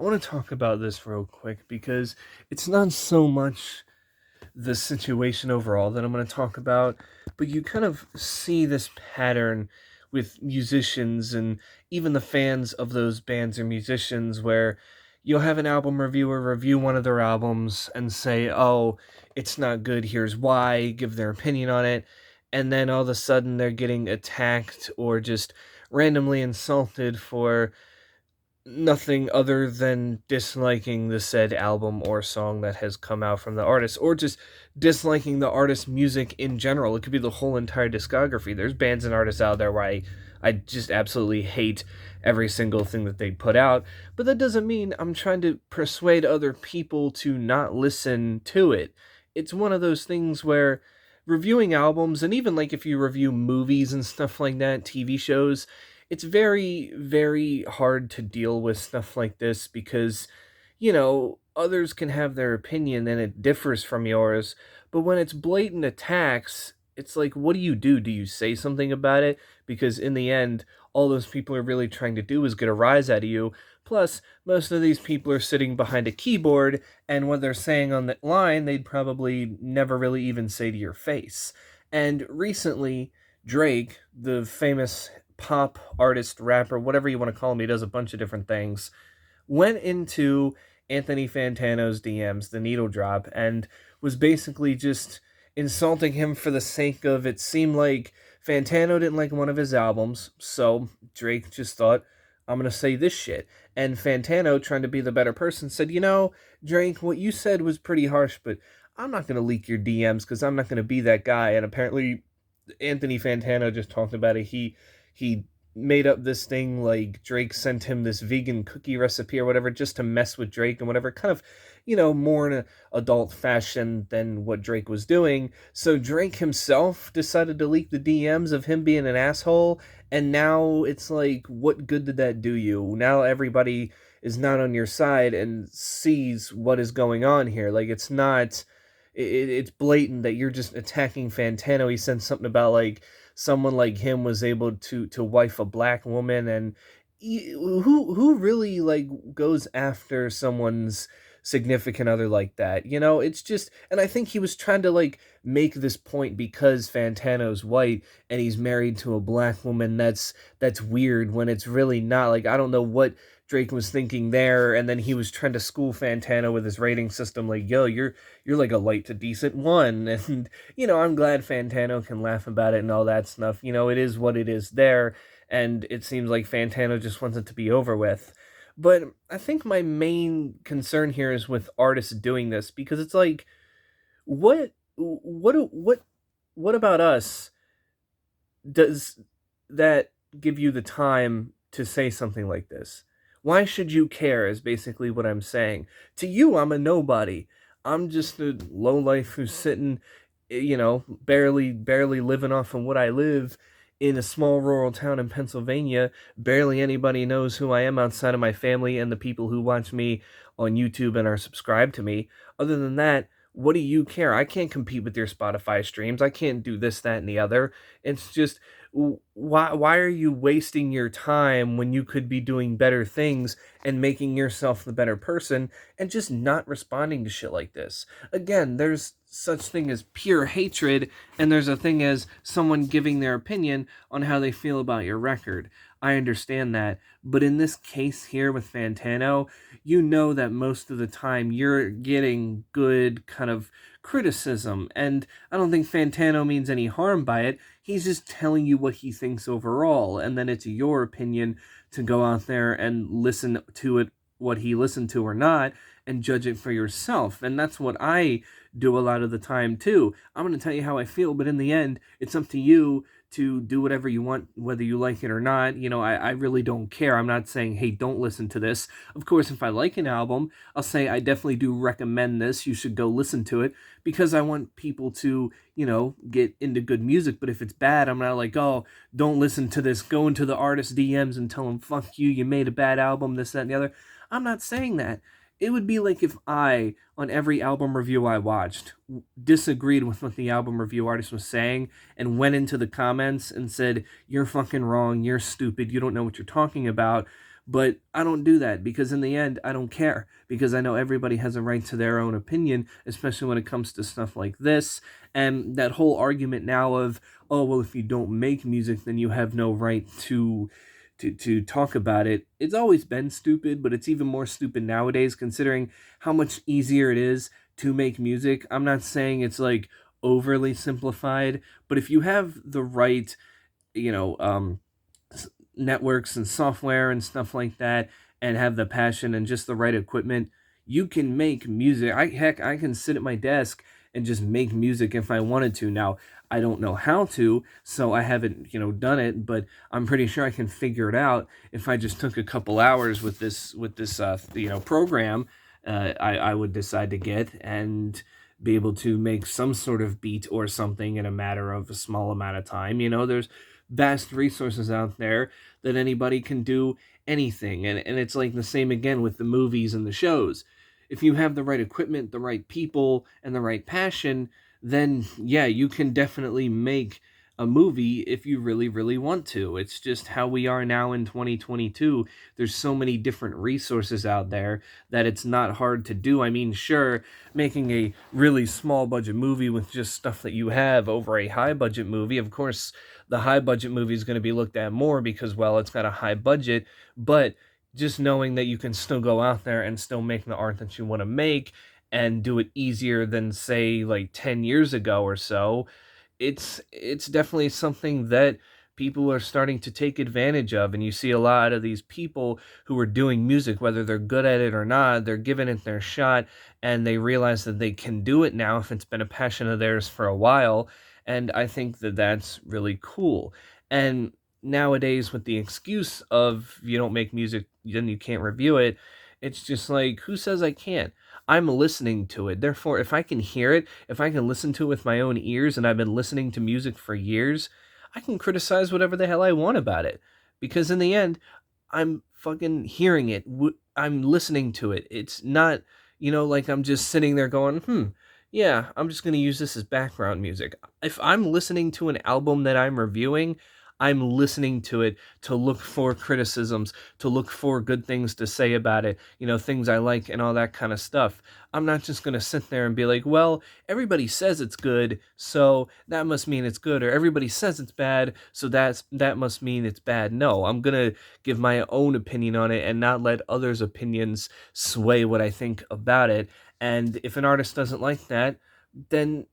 I want to talk about this real quick because it's not so much the situation overall that I'm going to talk about, but you kind of see this pattern with musicians and even the fans of those bands or musicians where you'll have an album reviewer review one of their albums and say, "Oh, it's not good, here's why," give their opinion on it, and then all of a sudden they're getting attacked or just randomly insulted for nothing other than disliking the said album or song that has come out from the artist, or just disliking the artist's music in general. It could be the whole entire discography. There's bands and artists out there where I just absolutely hate every single thing that they put out, but that doesn't mean I'm trying to persuade other people to not listen to it. It's one of those things where reviewing albums, and even like if you review movies and stuff like that, TV shows, it's very, very hard to deal with stuff like this because, others can have their opinion and it differs from yours. But when it's blatant attacks, it's like, what do you do? Do you say something about it? Because in the end, all those people are really trying to do is get a rise out of you. Plus, most of these people are sitting behind a keyboard, and what they're saying on that line, they'd probably never really even say to your face. And recently, Drake, the famous pop artist, rapper, whatever you want to call him, he does a bunch of different things, went into Anthony Fantano's DMs, the needle drop, and was basically just insulting him for the sake of it seemed like Fantano didn't like one of his albums, so Drake just thought, I'm going to say this shit. And Fantano, trying to be the better person, said, Drake, what you said was pretty harsh, but I'm not going to leak your DMs because I'm not going to be that guy. And apparently, Anthony Fantano just talked about it. He made up this thing like Drake sent him this vegan cookie recipe or whatever just to mess with Drake and whatever, kind of, more in an adult fashion than what Drake was doing. So Drake himself decided to leak the DMs of him being an asshole, and now it's like, what good did that do you? Now everybody is not on your side and sees what is going on here. Like, it's not, it's blatant that you're just attacking Fantano. He said something about like someone like him was able to wife a black woman, and who really like goes after someone's significant other like that. It's just, and I think he was trying to like make this point because Fantano's white and he's married to a black woman. That's weird when it's really not. Like, I don't know what Drake was thinking there, and then he was trying to school Fantano with his rating system, like, yo, you're like a light to decent one. And I'm glad Fantano can laugh about it and all that stuff. It is what it is there, and it seems like Fantano just wants it to be over with. But I think my main concern here is with artists doing this, because it's like, what about us does that give you the time to say something like this? Why should you care, is basically what I'm saying. To you, I'm a nobody. I'm just a lowlife who's sitting, barely living off of what I live in a small rural town in Pennsylvania. Barely anybody knows who I am outside of my family and the people who watch me on YouTube and are subscribed to me. Other than that, what do you care? I can't compete with your Spotify streams. I can't do this, that, and the other. It's just, why are you wasting your time when you could be doing better things and making yourself the better person and just not responding to shit like this? Again, there's such thing as pure hatred, and there's a thing as someone giving their opinion on how they feel about your record. I understand that, but in this case here with Fantano, you know that most of the time you're getting good kind of criticism, and I don't think Fantano means any harm by it. He's just telling you what he thinks overall, and then it's your opinion to go out there and listen to it, what he listened to or not, and judge it for yourself. And that's what I do a lot of the time too. I'm going to tell you how I feel, but in the end, it's up to you to do whatever you want, whether you like it or not. I really don't care. I'm not saying, hey, don't listen to this. Of course, if I like an album, I'll say I definitely do recommend this. You should go listen to it, because I want people to, get into good music. But if it's bad, I'm not like, oh, don't listen to this. Go into the artist DMs and tell them, fuck you, you made a bad album, this, that, and the other. I'm not saying that. It would be like if I, on every album review I watched, disagreed with what the album review artist was saying and went into the comments and said, you're fucking wrong, you're stupid, you don't know what you're talking about. But I don't do that because in the end, I don't care because I know everybody has a right to their own opinion, especially when it comes to stuff like this. And that whole argument now of, oh, well, if you don't make music, then you have no right to talk about it. It's always been stupid, but it's even more stupid nowadays considering how much easier it is to make music. I'm not saying it's like overly simplified, but if you have the right, you know, networks and software and stuff like that, and have the passion and just the right equipment, you can make music. I can sit at my desk and just make music if I wanted to. Now, I don't know how to, so I haven't, done it, but I'm pretty sure I can figure it out if I just took a couple hours with this program I would decide to get and be able to make some sort of beat or something in a matter of a small amount of time. There's vast resources out there that anybody can do anything. And it's like the same again with the movies and the shows. If you have the right equipment, the right people, and the right passion, then yeah, you can definitely make a movie if you really, really want to. It's just how we are now in 2022. There's so many different resources out there that it's not hard to do. I mean, sure, making a really small budget movie with just stuff that you have over a high budget movie, of course, the high budget movie is going to be looked at more because, well, it's got a high budget, but just knowing that you can still go out there and still make the art that you want to make and do it easier than, say, like 10 years ago or so, it's definitely something that people are starting to take advantage of. And you see a lot of these people who are doing music, whether they're good at it or not, they're giving it their shot, and they realize that they can do it now if it's been a passion of theirs for a while. And I think that that's really cool. And nowadays, with the excuse of you don't make music, then you can't review it, it's just like, who says I can't? I'm listening to it. Therefore, if I can hear it, if I can listen to it with my own ears, and I've been listening to music for years, I can criticize whatever the hell I want about it. Because in the end, I'm fucking hearing it. I'm listening to it. It's not, like I'm just sitting there going, yeah, I'm just going to use this as background music. If I'm listening to an album that I'm reviewing, I'm listening to it to look for criticisms, to look for good things to say about it, things I like and all that kind of stuff. I'm not just going to sit there and be like, well, everybody says it's good, so that must mean it's good, or everybody says it's bad, so that must mean it's bad. No, I'm going to give my own opinion on it and not let others' opinions sway what I think about it. And if an artist doesn't like that, then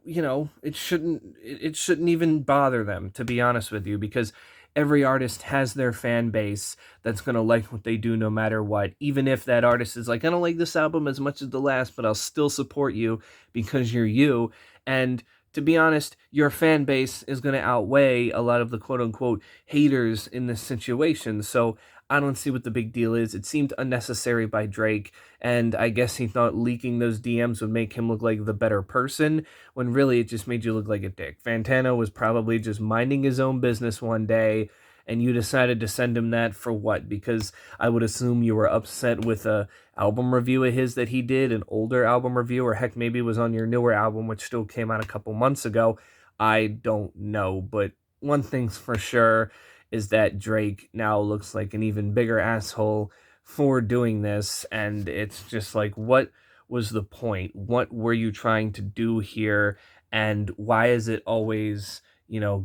it shouldn't even bother them, to be honest with you, because every artist has their fan base that's going to like what they do no matter what. Even if that artist is like, I don't like this album as much as the last, but I'll still support you because you're you. And to be honest, your fan base is going to outweigh a lot of the quote unquote haters in this situation. So I don't see what the big deal is. It seemed unnecessary by Drake, and I guess he thought leaking those DMs would make him look like the better person, when really it just made you look like a dick. Fantano was probably just minding his own business one day, and you decided to send him that for what? Because I would assume you were upset with a album review of his that he did, an older album review, or heck, maybe it was on your newer album, which still came out a couple months ago. I don't know, but one thing's for sure is that Drake now looks like an even bigger asshole for doing this, and it's just like, what was the point? What were you trying to do here? And why is it always,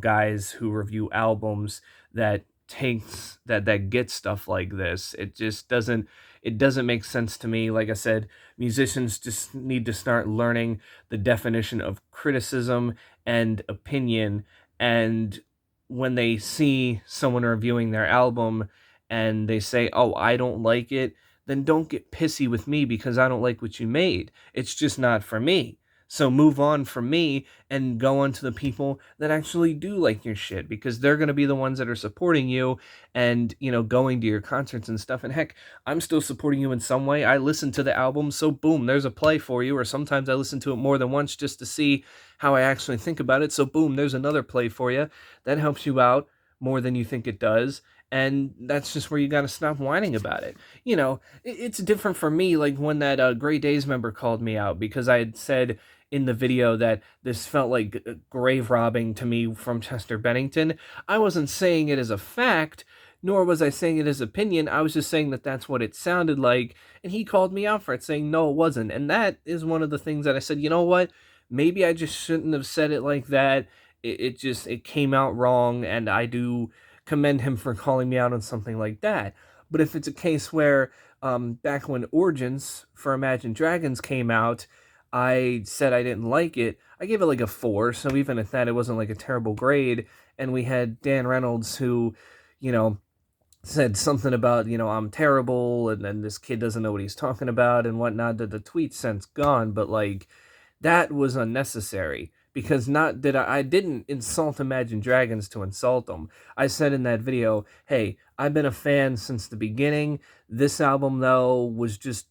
guys who review albums that get stuff like this? It doesn't make sense to me. Like I said, musicians just need to start learning the definition of criticism and opinion. And when they see someone reviewing their album and they say, oh, I don't like it, then don't get pissy with me because I don't like what you made. It's just not for me. So move on from me and go on to the people that actually do like your shit, because they're going to be the ones that are supporting you and, going to your concerts and stuff. And heck, I'm still supporting you in some way. I listen to the album, so boom, there's a play for you. Or sometimes I listen to it more than once just to see how I actually think about it. So boom, there's another play for you. That helps you out more than you think it does. And that's just where you got to stop whining about it. It's different for me, like when that Grey Days member called me out because I had said in the video that this felt like grave robbing to me from Chester Bennington. I wasn't saying it as a fact, nor was I saying it as opinion. I was just saying that that's what it sounded like, and he called me out for it, saying no, it wasn't. And that is one of the things that I said, you know what? Maybe I just shouldn't have said it like that. It came out wrong, and I do commend him for calling me out on something like that. But if it's a case where back when Origins for Imagine Dragons came out, I said I didn't like it. I gave it like a 4, so even at that, it wasn't like a terrible grade. And we had Dan Reynolds who, you know, said something about, I'm terrible, and then this kid doesn't know what he's talking about and whatnot. That the tweet since gone, but like that was unnecessary because not that I didn't insult Imagine Dragons to insult them. I said in that video, hey, I've been a fan since the beginning. This album though was just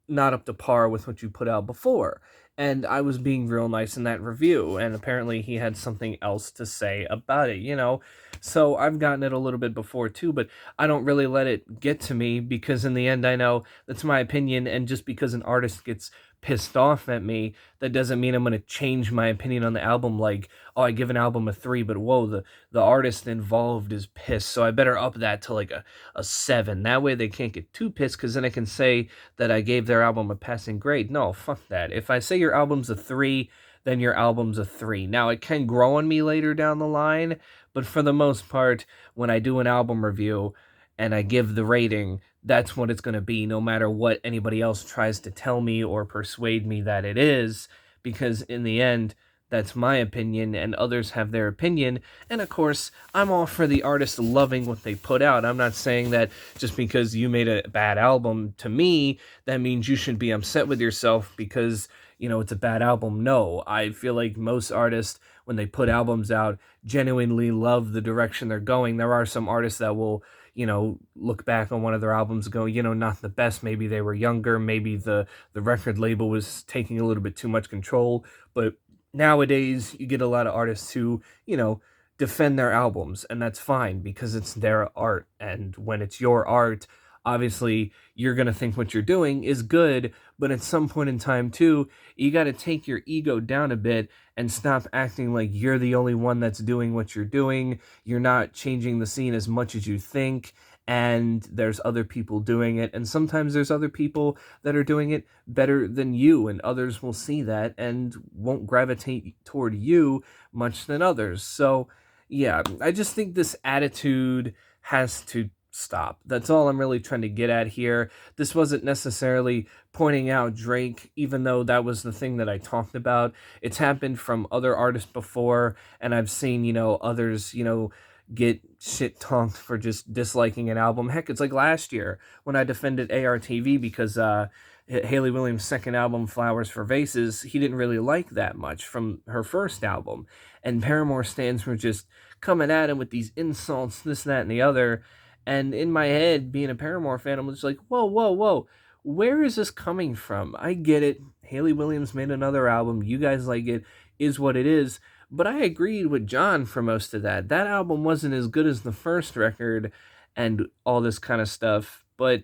not up to par with what you put out before. And I was being real nice in that review, and apparently he had something else to say about it. So I've gotten it a little bit before too, but I don't really let it get to me because in the end I know that's my opinion, and just because an artist gets pissed off at me, that doesn't mean I'm going to change my opinion on the album. Like, oh, I give an album a 3, but whoa, the artist involved is pissed, so I better up that to like a 7. That way they can't get too pissed, because then I can say that I gave their album a passing grade. No, fuck that. If I say your album's a 3, then your album's a 3. Now, it can grow on me later down the line, but for the most part, when I do an album review and I give the rating, that's what it's going to be, no matter what anybody else tries to tell me or persuade me that it is, because in the end, that's my opinion, and others have their opinion. And of course, I'm all for the artist loving what they put out. I'm not saying that just because you made a bad album to me, that means you should be upset with yourself because, it's a bad album. No, I feel like most artists, when they put albums out, genuinely love the direction they're going. There are some artists that will, look back on one of their albums and go, not the best. Maybe they were younger. Maybe the record label was taking a little bit too much control. But nowadays, you get a lot of artists who, defend their albums, and that's fine because it's their art. And when it's your art, obviously you're going to think what you're doing is good, but at some point in time too, you got to take your ego down a bit and stop acting like you're the only one that's doing what you're doing. You're not changing the scene as much as you think, and there's other people doing it, and sometimes there's other people that are doing it better than you, and others will see that and won't gravitate toward you much than others. So yeah, I just think this attitude has to stop. That's all I'm really trying to get at here. This wasn't necessarily pointing out Drake, even though that was the thing that I talked about. It's happened from other artists before, and I've seen, others, get shit talked for just disliking an album. Heck, it's like last year when I defended ARTV because Haley Williams' second album, Flowers for Vases, he didn't really like that much from her first album. And Paramore stands were just coming at him with these insults, this, that, and the other. And in my head, being a Paramore fan, I'm just like, whoa, whoa, whoa. Where is this coming from? I get it. Haley Williams made another album. You guys like it, is what it is. But I agreed with John for most of that. That album wasn't as good as the first record and all this kind of stuff. But,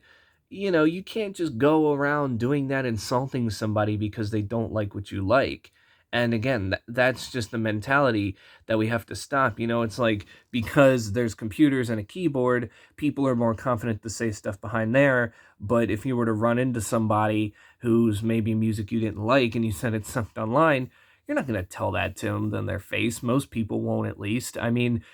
you can't just go around doing that, insulting somebody because they don't like what you like. And again, that's just the mentality that we have to stop. It's like because there's computers and a keyboard, people are more confident to say stuff behind there. But if you were to run into somebody who's maybe music you didn't like and you said it sucked online, you're not going to tell that to them in their face. Most people won't, at least. I mean,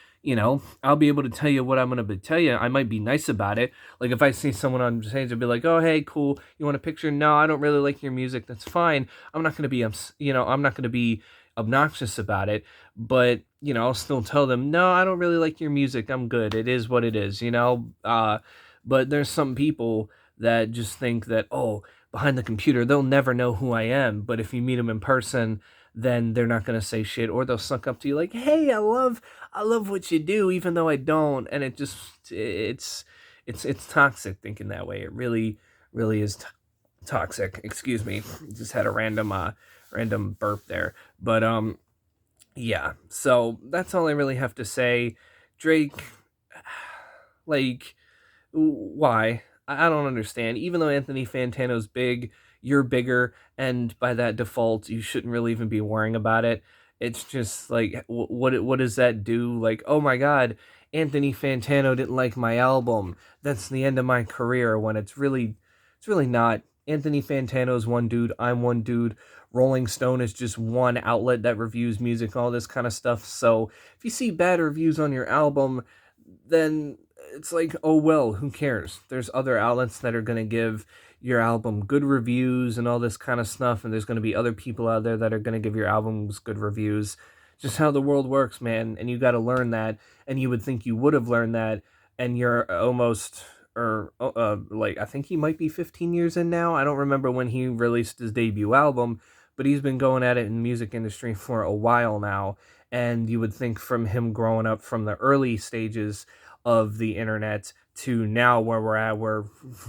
I'll be able to tell you what I'm going to tell you. I might be nice about it. Like if I see someone on stage, I'll be like, oh, hey, cool. You want a picture? No, I don't really like your music. That's fine. I'm not going to be, I'm not going to be obnoxious about it. But, I'll still tell them, no, I don't really like your music. I'm good. It is what it is. But there's some people that just think that, oh, behind the computer, they'll never know who I am. But if you meet them in person, then they're not going to say shit, or they'll suck up to you like, hey, I love what you do, even though I don't. And it's toxic thinking that way. It really, really is toxic. Excuse me. Just had a random burp there. But, yeah, so that's all I really have to say. Drake, like, why? I don't understand. Even though Anthony Fantano's big, you're bigger, and by that default, you shouldn't really even be worrying about it. It's just like, what does that do? Like, oh my God, Anthony Fantano didn't like my album, that's the end of my career, when it's really not. Anthony Fantano is one dude, I'm one dude. Rolling Stone is just one outlet that reviews music, all this kind of stuff. So if you see bad reviews on your album, then it's like, oh well, who cares? There's other outlets that are going to give your album good reviews and all this kind of stuff, and there's going to be other people out there that are going to give your albums good reviews. Just how the world works, man, and you got to learn that. And you would think you would have learned that, and you're almost, or like, I think he might be 15 years in now. I don't remember when he released his debut album, but he's been going at it in the music industry for a while now. And you would think from him growing up from the early stages of the internet to now where we're at, where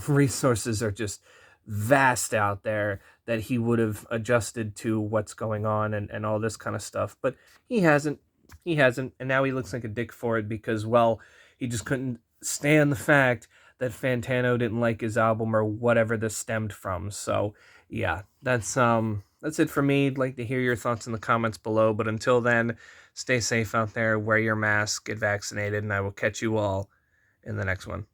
resources are just vast out there, that he would have adjusted to what's going on, and all this kind of stuff. But he hasn't. He hasn't. And now he looks like a dick for it because, well, he just couldn't stand the fact that Fantano didn't like his album or whatever this stemmed from. So yeah, that's it for me. I'd like to hear your thoughts in the comments below. But until then, stay safe out there, wear your mask, get vaccinated, and I will catch you all in the next one.